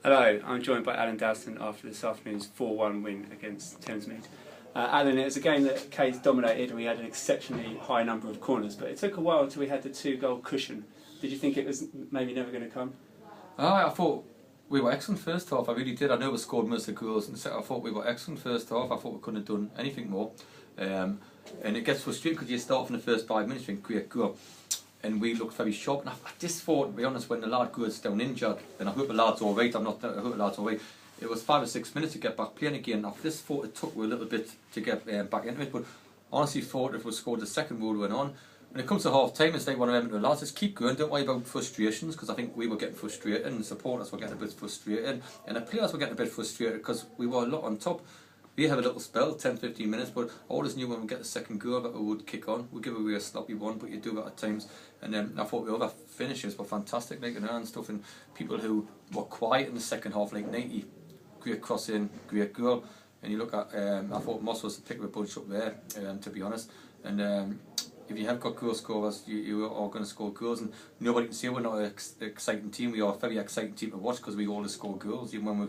Hello, I'm joined by Alan Dowson after this afternoon's 4-1 win against Thamesmead. Alan, it was a game that Case dominated and we had an exceptionally high number of corners, but it took a while until we had the 2-goal cushion. Did you think it was maybe never going to come? I thought we were excellent first half, I really did. I know we scored most of the goals, and I thought we were excellent first half. I thought we couldn't have done anything more. And it gets frustrating because you start from the first 5 minutes, think great goal. And we looked very sharp, and I just thought, to be honest, when the lad goes down injured, and I hope the lad's alright, I hope the lad's alright, it was 5 or 6 minutes to get back playing again. I just thought it took a little bit to get back into it, but honestly thought if we scored the second goal went on. When it comes to half time, it's like one of them, the lads, just keep going, don't worry about frustrations, because I think we were getting frustrated, and the supporters were getting a bit frustrated, and the players were getting a bit frustrated because we were a lot on top. We had a little spell, 10-15 minutes, but I always knew when we get the second goal that we would kick on. We'd give away a sloppy one, but you do that at times. And then I thought the other finishes were fantastic, like and stuff, and people who were quiet in the second half, like 90, great cross in, great goal. And you look at, I thought Moss was the pick of a bunch up there, to be honest. And if you have got goal scorers, you are going to score goals, and nobody can say we're not an exciting team. We are a very exciting team to watch because we always score goals, even when we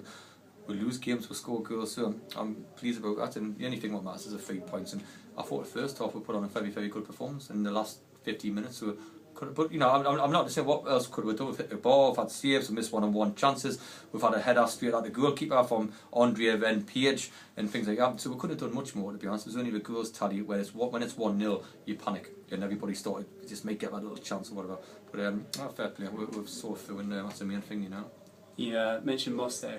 lose games, we score goals, so I'm pleased about that. And the only thing that matters is the 3 points. And I thought the first half we put on a very, very good performance. In the last 15 minutes, so but you know, I'm not to say what else could we have done. We've hit the ball, we've had saves, we missed one-on-one chances, we've had a header straight at the goalkeeper from Andre Van Page and things like that. So we could have done much more, to be honest. It was only the goals tally where when it's 1-0, you panic, and everybody started just may get that little chance or whatever. But fair play, we've saw through, and that's the main thing, you know. You mentioned Moss there,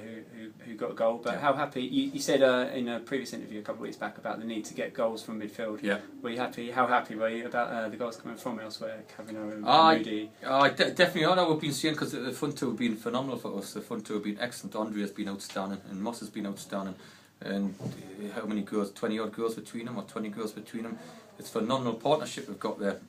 who got a goal, but yeah. How happy, you said in a previous interview a couple of weeks back about the need to get goals from midfield. Yeah. Were you happy? How happy were you about the goals coming from elsewhere, Cavino and Moody? Definitely, I know we've been seeing, because the front two have been phenomenal for us. The front two have been excellent. Andre has been outstanding, and Moss has been outstanding. And how many goals? 20 odd goals between them, or 20 goals between them. It's a phenomenal partnership we've got there.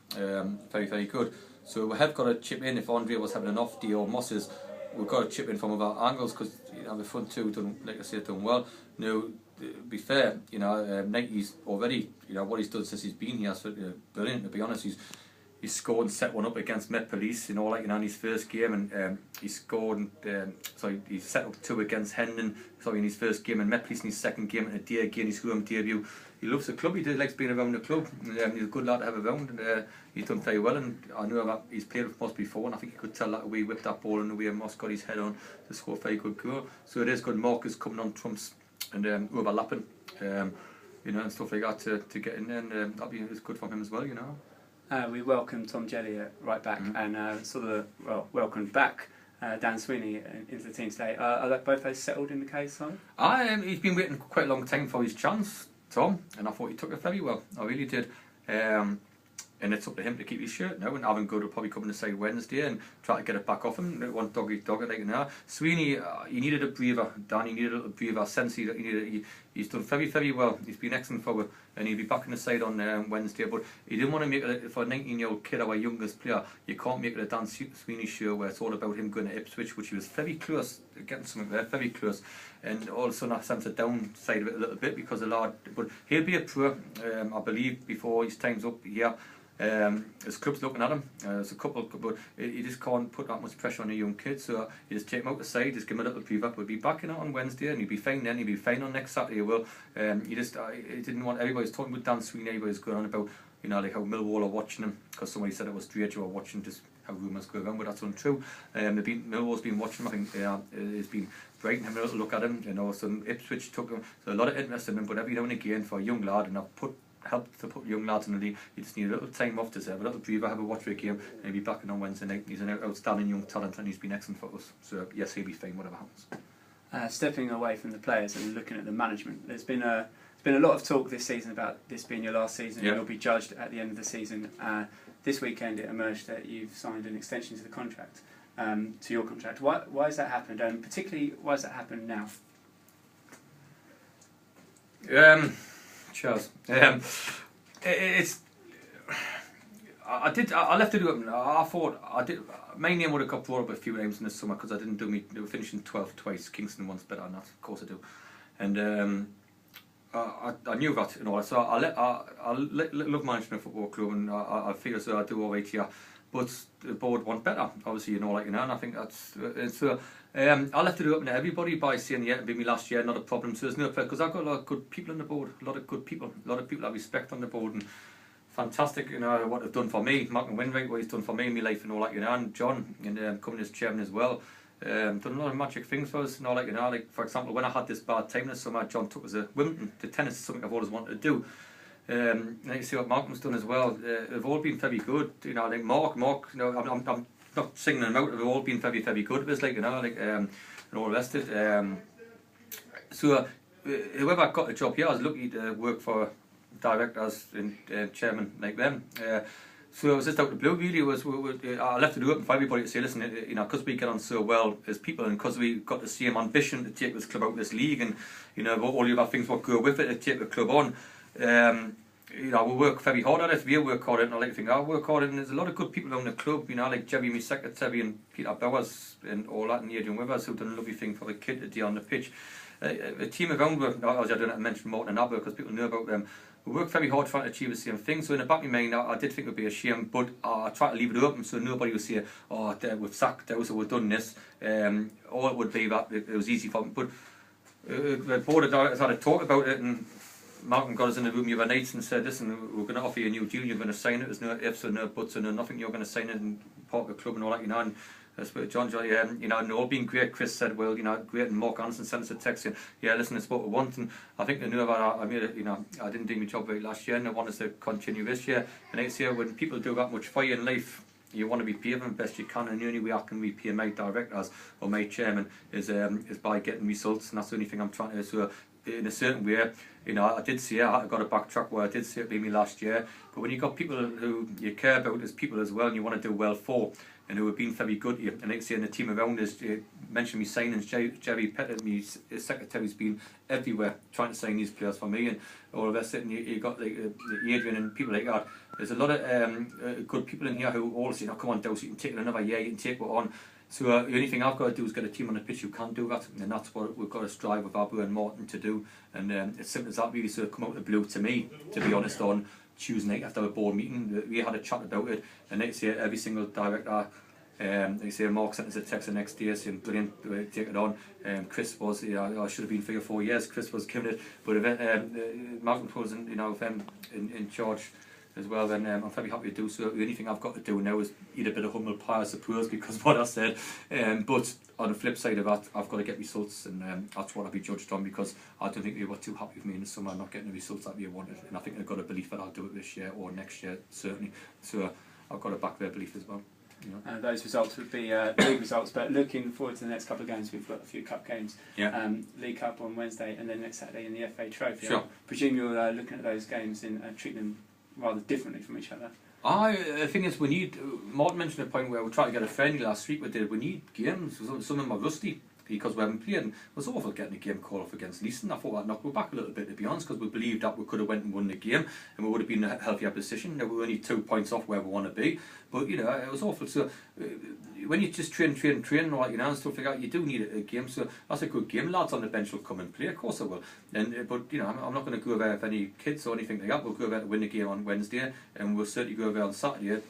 Very, very good. So we have got to chip in if Andre was having an off day or Moss is. We've got to chip in from other angles, because you know the front two done, like I said, done well. Now, to be fair, you know, 90's already, you know, what he's done since he's been here is brilliant. To be honest, he's scored and set one up against Met Police, you know, like, you know, in his first game, and he scored and he set up 2 against Hendon, in his first game, and Met Police in his second game, and a day again his home debut. He loves the club. He likes being around the club. He's a good lad to have around, and he's done very well. And I know that he's played with Moss before, and I think you could tell that the way he whipped that ball and the way Moss got his head on to score a very good goal. So it is good markers coming on trumps and overlapping, you know, and stuff like that to get in there, and that'll be good for him as well, you know. We welcomed Tom Jelly right back, and welcomed back Dan Sweeney into the team today. Are both those settled in the Case side? He's been waiting quite a long time for his chance, Tom, and I thought he took it very well. I really did. And it's up to him to keep his shirt now, and Alan Good will probably come in the side Wednesday and try to get it back off him. One dog eat dog, like now. Sweeney, he needed a breather. Dan, he needed a little breather. Sensi, he's done very, very well. He's been excellent forward, and he'll be back in the side on Wednesday. But he didn't want to make it for a 19-year-old kid, our youngest player. You can't make it a Dan Sweeney show where it's all about him going to Ipswich, which he was very close getting something there, very close. And all of a sudden I sense a downside of it a little bit because the lad, but he'll be a pro, I believe, before his time's up here. There's clubs looking at him. There's a couple, but you just can't put that much pressure on a young kid. So you just take him out the side, just give him a little breather. We'll be back in it on Wednesday, and he'll be fine then. He'll be fine on next Saturday. Well, he didn't want everybody's talking about Dan Sweeney. Everybody's going on about, you know, like how Millwall are watching him because somebody said it was Drake who were watching, just how rumours go around, but that's untrue. Millwall's been watching him. I think it's been Brighton having a little look at him. You know, some Ipswich took him. So a lot of interest in him. But every now and again, for a young lad, and I've helped to put young lads in the league, you just need a little time off to have a little breather, have a watch for a game, and he'll be back in on Wednesday night. He's an outstanding young talent, and he's been excellent for us. So yes, he'll be fine, whatever happens. Stepping away from the players and looking at the management, there's been a lot of talk this season about this being your last season. Yeah. You'll be judged at the end of the season. This weekend it emerged that you've signed an extension to the contract, to your contract. Why has that happened, and particularly why has that happened now? Charles, I left it open. I thought I did. My name would have got brought up a few times in the summer because I didn't do me. They were finishing 12th twice. Kingston once better than that, of course I do. And I knew that, you know. So I love managing a football club, and I feel as though I do all right here. but the board want better. Obviously, you know, like, you know, and I think that's so. I left it open to everybody by saying, yeah, it'll be me last year, not a problem. So there's no pressure, because I've got a lot of good people on the board, a lot of good people, a lot of people I respect on the board, and fantastic, you know, what they've done for me. Mark and Winwright, what he's done for me in my life and all that, you know, and John, and coming as chairman as well. Done a lot of magic things for us and all that, you know, like, for example, when I had this bad time this summer, John took us to Wimbledon. The tennis is something I've always wanted to do. And you see what Malcolm's done as well. They've all been very good, you know. I think Mark, you know, I'm not singing them out. They've all been very, very good with us, like, you know, like, and all the rest of it. So whoever got the job here, I was lucky to work for directors and chairman like them. So it was just out of the blue, really. I left it open for everybody to say, listen, you know, because we get on so well as people, and because we got the same ambition to take this club out of this league, and you know, all the other things what go with it to take the club on. You know, we work very hard at it. We work hard at it, and I like to think I work hard at it. And there's a lot of good people around the club, you know, like Jerry, my secretary, and Peter Bowers, and all that, and Adrian Withers, who've done a lovely thing for the kid today on the pitch. A team around, I don't have to mention Morton and Abba because people know about them. We work very hard trying to achieve the same thing. So in the back of my mind, I did think it would be a shame, but I try to leave it open so nobody will say, oh, we've sacked Dowson, we've done this. Or it would be that it was easy for them. But the board of directors had a talk about it, and Malcolm got us in the room the other night and said, listen, we're going to offer you a new deal, you're going to sign it, there's no ifs or no buts or no nothing, you're going to sign it and part of the club and all that, you know. And that's what John, you know, and all being great. Chris said, well, you know, great, and Mark Anderson sent us a text saying, yeah, listen, it's what we want, and I think they knew about. I made it, you know, I didn't do my job right last year, and I want us to continue this year. And next year, when people do that much for you in life, you want to be paid them the best you can, and the only way I can repay my directors or my chairman is by getting results, and that's the only thing I'm trying to do. So in a certain way, you know, I did say I got to backtrack where I did say it be me last year, but when you've got people who you care about as people as well, and you want to do well for, and who have been very good to you, and like I say, in the team around us, mentioned me signings, Jerry Pettit, my secretary's been everywhere trying to sign these players for me, and all of us, and you got like Adrian and people like that. There's a lot of good people in here who all say, oh, come on, Dowson, you can take it another year, you can take it on. So the only thing I've got to do is get a team on the pitch who can do that, and that's what we've got to strive with Abu and Morton to do. And it's simple as that, really. So come out of the blue to me, to be honest, on Tuesday night after a board meeting, we had a chat about it, and next year every single director, they say Mark sent us a text the next day saying, brilliant, take it on. Chris was, you know, I should have been 3 or 4 years, Chris was giving it, but Malcolm was, you know, in charge as well, then I'm very happy to do so. The only thing I've got to do now is eat a bit of humble pie, I suppose, because of what I said. But on the flip side of that, I've got to get results, and that's what I'll be judged on, because I don't think they were too happy with me in the summer not getting the results that they wanted, and I think they've got a belief that I'll do it this year or next year, certainly. So I've got to back their belief as well. You know. Those results would be league results, but looking forward to the next couple of games, we've got a few cup games. Yeah. League Cup on Wednesday, and then next Saturday in the FA Trophy. Sure. I presume you're looking at those games and treating them rather differently from each other. The thing is, we need, Martin mentioned a point where we tried to get a friendly last week, we need games. Some of them are rusty because we haven't played, and it was awful getting a game call off against Leeson. I thought that knocked me back a little bit, to be honest, because we believed that we could have went and won the game and we would have been in a healthier position. Now we're only 2 points off where we want to be, but you know, it was awful. So when you just train and all that, you know, and stuff like that, you do need a game. So that's a good game. Lads on the bench will come and play, of course I will. But you know, I'm not going to go there with any kids or anything like that. We'll go there to win the game on Wednesday, and we'll certainly go there on Saturday,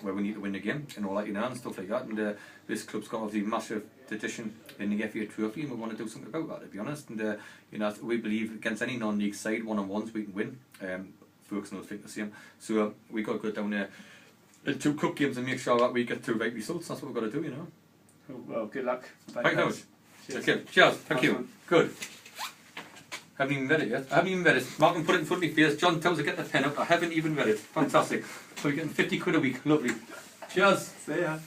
where we need to win the game and all that, you know, and stuff like that. And this club's got obviously massive tradition in the FA Trophy, and we want to do something about that, to be honest. And you know, we believe against any non-league side, one-on-ones we can win. Folks will think the same. So we got to go down there in 2 cup games and make sure that we get 2 right results. That's what we've got to do, you know. Cool. Well, good luck. Thank you very much. Okay, cheers. Thank you. Good. Haven't even read it yet. I haven't even read it. Malcolm put it in front of my face. John tells me to get the pen up. I haven't even read it. Fantastic. So we're getting 50 quid a week. Lovely. Cheers. See ya.